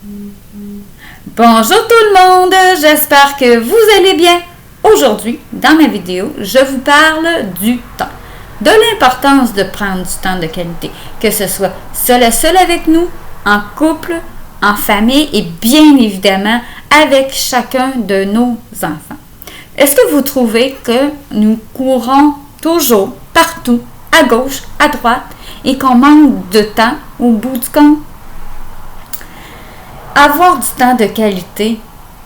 Bonjour tout le monde, j'espère que vous allez bien. Aujourd'hui, dans ma vidéo, je vous parle du temps, de l'importance de prendre du temps de qualité, que ce soit seul à seul avec nous, en couple, en famille et bien évidemment avec chacun de nos enfants. Est-ce que vous trouvez que nous courons toujours, partout, à gauche, à droite et qu'on manque de temps au bout du compte? Avoir du temps de qualité,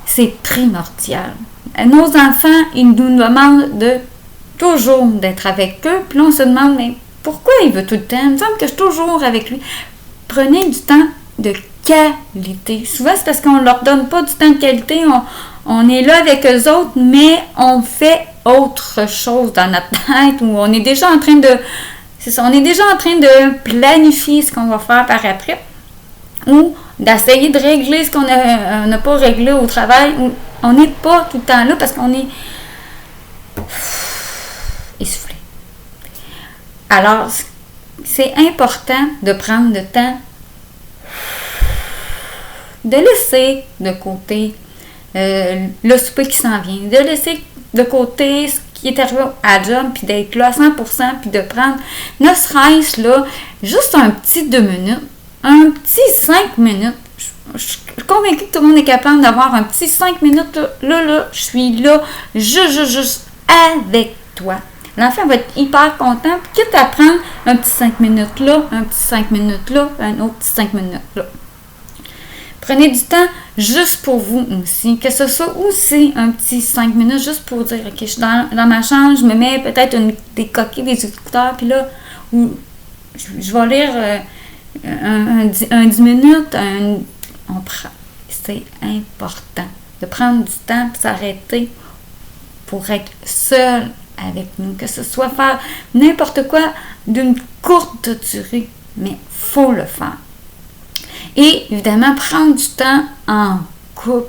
c'est primordial. Nos enfants, ils nous demandent toujours d'être avec eux, puis là, on se demande, mais pourquoi il veut tout le temps? Il me semble que je suis toujours avec lui. Prenez du temps de qualité. Souvent, c'est parce qu'on ne leur donne pas du temps de qualité. On est là avec eux autres, mais on fait autre chose dans notre tête, ou on est déjà en train de... C'est ça, on est déjà en train de planifier ce qu'on va faire par après, ou d'essayer de régler ce qu'on n'a pas réglé au travail. On n'est pas tout le temps là parce qu'on est essoufflé. Alors, c'est important de prendre le temps de laisser de côté le souper qui s'en vient, de laisser de côté ce qui est arrivé à la job, puis d'être là à 100%, puis de prendre, ne serait-ce là, juste un petit 2 minutes, un petit 5 minutes. Je suis convaincue que tout le monde est capable d'avoir un petit 5 minutes. Là, je suis là, juste avec toi. L'enfant va être hyper content. Puis quitte à prendre un petit 5 minutes là, un petit 5 minutes là, un autre petit 5 minutes là. Prenez du temps juste pour vous aussi. Que ce soit aussi un petit 5 minutes juste pour dire, OK, je suis dans ma chambre, je me mets peut-être des coquilles, des écouteurs, puis là, je vais lire... un 10 minutes, on prend. C'est important de prendre du temps pour s'arrêter, pour être seul avec nous, que ce soit faire n'importe quoi d'une courte durée, mais il faut le faire. Et évidemment, prendre du temps en couple.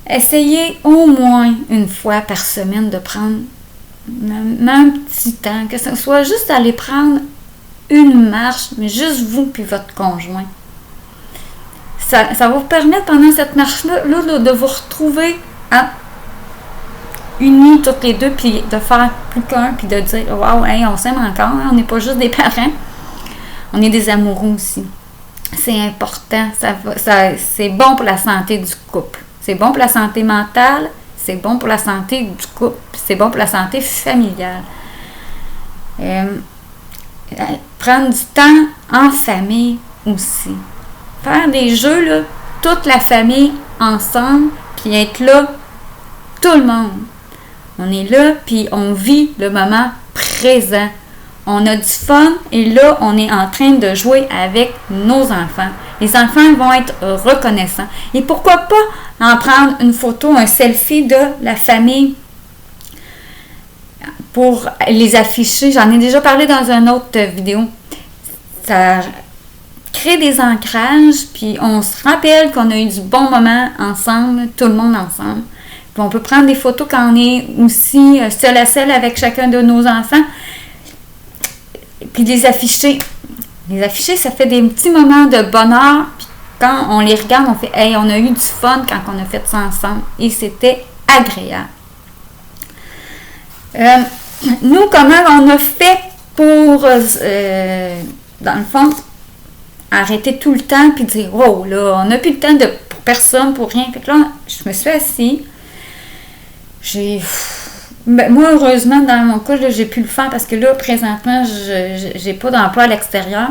Essayez au moins une fois par semaine de prendre un petit temps, que ce soit juste aller prendre une marche, mais juste vous puis votre conjoint. Ça va vous permettre pendant cette marche-là de vous retrouver unis toutes les deux, puis de faire plus qu'un, puis de dire « Wow, hey, on s'aime encore, hein? On n'est pas juste des parents, on est des amoureux aussi. » C'est important, c'est bon pour la santé du couple, c'est bon pour la santé mentale, c'est bon pour la santé du couple, c'est bon pour la santé familiale. Prendre du temps en famille aussi. Faire des jeux, là, toute la famille ensemble, puis être là, tout le monde. On est là, puis on vit le moment présent. On a du fun, et là, on est en train de jouer avec nos enfants. Les enfants vont être reconnaissants. Et pourquoi pas en prendre une photo, un selfie de la famille pour les afficher. J'en ai déjà parlé dans une autre vidéo. Ça crée des ancrages, puis on se rappelle qu'on a eu du bon moment ensemble, tout le monde ensemble. Puis on peut prendre des photos quand on est aussi seul à seul avec chacun de nos enfants, puis les afficher. Les afficher, ça fait des petits moments de bonheur, puis quand on les regarde, on fait « Hey, on a eu du fun quand on a fait ça ensemble, et c'était agréable. » Nous, comment on a fait pour, dans le fond, arrêter tout le temps puis dire « Wow, là, on n'a plus le temps pour personne, pour rien. » Fait que là, je me suis assise. Moi, heureusement, dans mon cas, là, j'ai pu le faire parce que là, présentement, j'ai pas d'emploi à l'extérieur.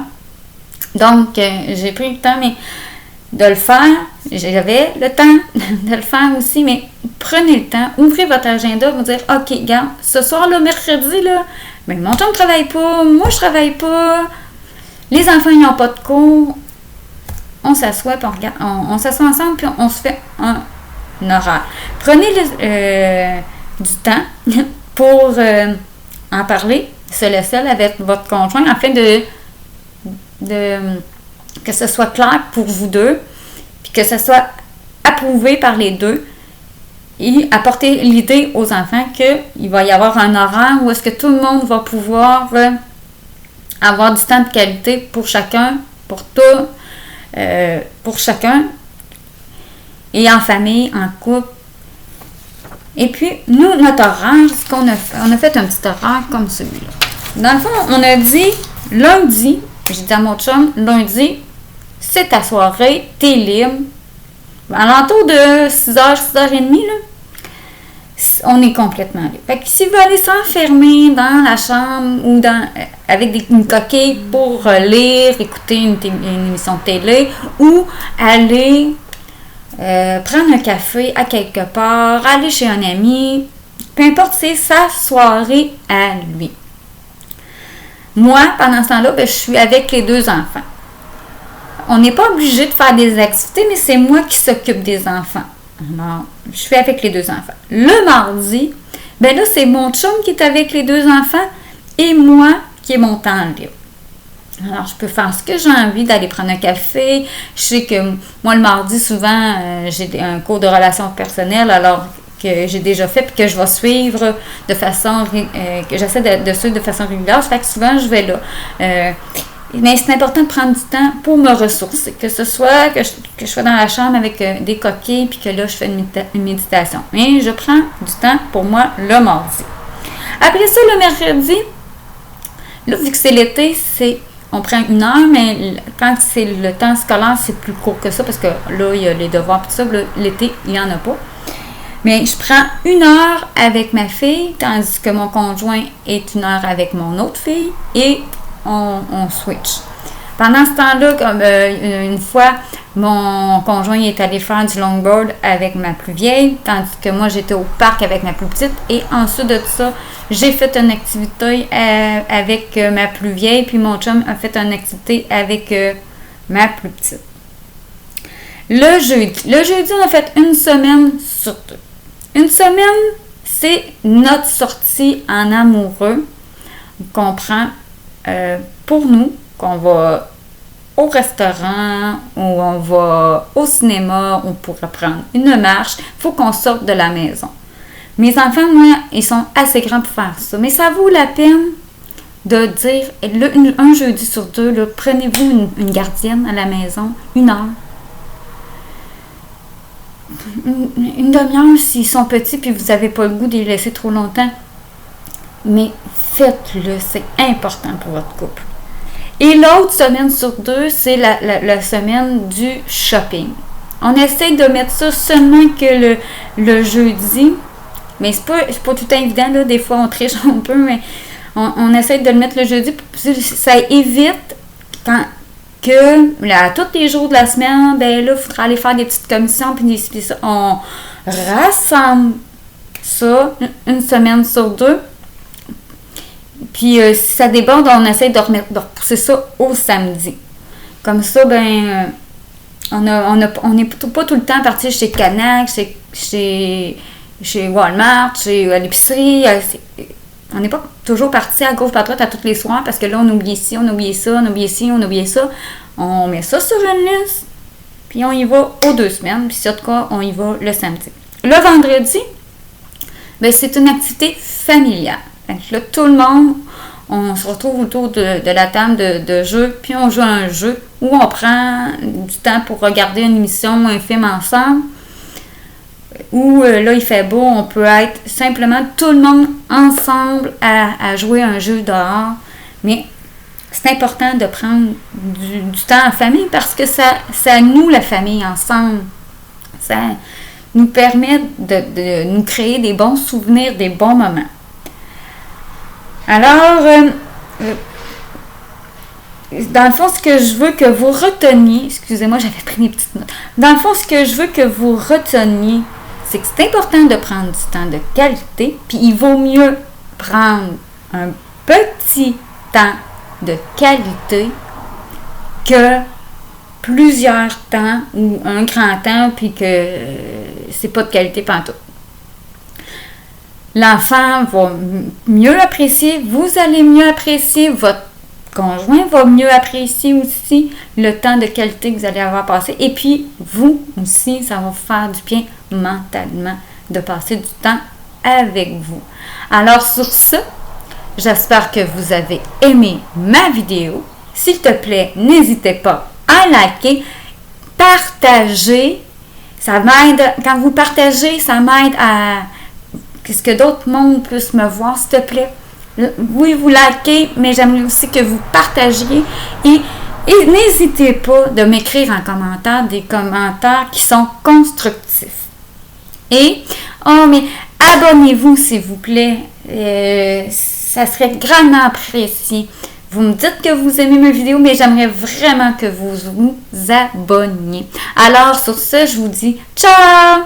Donc, j'ai pris le temps, mais de le faire. J'avais le temps de le faire aussi, mais prenez le temps, ouvrez votre agenda, vous dire, OK, regarde, ce soir, le mercredi, là, ben, mon chum ne travaille pas, moi, je travaille pas, les enfants, ils n'ont pas de cours, on s'assoit, puis on s'assoit ensemble, puis on se fait un horaire. Prenez du temps pour en parler, seul avec votre conjoint, afin de que ce soit clair pour vous deux, puis que ce soit approuvé par les deux, et apporter l'idée aux enfants qu'il va y avoir un horaire où est-ce que tout le monde va pouvoir avoir du temps de qualité pour chacun, pour tout pour chacun, et en famille, en couple. Et puis, nous, notre horaire, ce qu'on a fait, on a fait un petit horaire comme celui-là. Dans le fond, on a dit lundi, j'ai dit à mon chum, lundi, c'est ta soirée, t'es libre. À l'entour de 6h, 6h30, là, on est complètement libre. Fait que s'il veut aller s'enfermer dans la chambre ou avec une coquille pour lire, écouter une émission de télé ou aller prendre un café à quelque part, aller chez un ami, peu importe, c'est sa soirée à lui. Moi, pendant ce temps-là, je suis avec les 2 enfants. On n'est pas obligé de faire des activités, mais c'est moi qui s'occupe des enfants. Alors, je suis avec les 2 enfants. Le mardi, là, c'est mon chum qui est avec les 2 enfants et moi qui est mon temps libre. Alors, je peux faire ce que j'ai envie, d'aller prendre un café. Je sais que moi, le mardi, souvent, j'ai un cours de relations personnelles, alors que j'ai déjà fait puis que je vais suivre de façon, que j'essaie de suivre de façon régulière. Ça fait que souvent, je vais là. Mais c'est important de prendre du temps pour me ressourcer. Que ce soit que je sois dans la chambre avec des coquilles puis que là, je fais une méditation. Mais je prends du temps pour moi le mardi. Après ça, le mercredi, là, vu que c'est l'été, on prend 1 heure, mais quand c'est le temps scolaire, c'est plus court que ça parce que là, il y a les devoirs et tout ça. Là, l'été, il n'y en a pas. Mais je prends 1 heure avec ma fille, tandis que mon conjoint est 1 heure avec mon autre fille et on switch. Pendant ce temps-là, comme une fois, mon conjoint est allé faire du longboard avec ma plus vieille, tandis que moi, j'étais au parc avec ma plus petite. Et ensuite de ça, j'ai fait une activité avec ma plus vieille, puis mon chum a fait une activité avec ma plus petite. Le jeudi, on a fait 1 semaine sur 2. 1 semaine, c'est notre sortie en amoureux qu'on prend pour nous, qu'on va au restaurant ou on va au cinéma, on pourrait prendre une marche. Il faut qu'on sorte de la maison. Mes enfants, moi, ils sont assez grands pour faire ça. Mais ça vaut la peine de dire, un jeudi sur 2, là, prenez-vous une gardienne à la maison, 1 heure. Une demi-heure s'ils sont petits puis vous n'avez pas le goût de les laisser trop longtemps. Mais faites-le, c'est important pour votre couple. Et l'autre semaine sur 2, c'est la semaine du shopping. On essaie de mettre ça seulement que le jeudi, mais c'est pas tout évident, là, des fois on triche un peu, mais on essaie de le mettre le jeudi, ça évite à tous les jours de la semaine, là, il faudra aller faire des petites commissions, puis ça. On rassemble ça 1 semaine sur 2. Puis si ça déborde, on essaie de repousser ça au samedi. Comme ça, on n'est pas tout le temps parti chez Canac, chez Walmart, à l'épicerie. On n'est pas toujours parti à gauche, à droite à tous les soirs parce que là, on oublie ci, on oublie ça, on oublie ci, on oublie ça. On met ça sur une liste, puis on y va aux 2 semaines, puis sur tout cas, on y va le samedi. Le vendredi, c'est une activité familiale. Là, tout le monde, on se retrouve autour de la table de jeu, puis on joue à un jeu où on prend du temps pour regarder une émission ou un film ensemble. Où là, il fait beau, on peut être simplement tout le monde ensemble à jouer un jeu dehors. Mais c'est important de prendre du temps en famille parce que ça noue la famille ensemble. Ça nous permet de nous créer des bons souvenirs, des bons moments. Alors, dans le fond, ce que je veux que vous reteniez, excusez-moi, j'avais pris mes petites notes. Dans le fond, ce que je veux que vous reteniez, c'est que c'est important de prendre du temps de qualité, puis il vaut mieux prendre un petit temps de qualité que plusieurs temps ou un grand temps, puis que c'est pas de qualité pantoute. L'enfant va mieux apprécier, vous allez mieux apprécier, votre conjoint va mieux apprécier aussi le temps de qualité que vous allez avoir passé. Et puis, vous aussi, ça va vous faire du bien mentalement de passer du temps avec vous. Alors, sur ce, j'espère que vous avez aimé ma vidéo. S'il te plaît, n'hésitez pas à liker partagez. Ça m'aide, quand vous partagez, ça m'aide à ce que d'autres mondes puissent me voir, s'il te plaît. Oui, vous likez, mais j'aimerais aussi que vous partagiez et n'hésitez pas de m'écrire en commentaire des commentaires qui sont constructifs. Et, mais abonnez-vous s'il vous plaît, ça serait grandement apprécié. Vous me dites que vous aimez mes vidéos, mais j'aimerais vraiment que vous vous abonniez. Alors, sur ce, je vous dis ciao!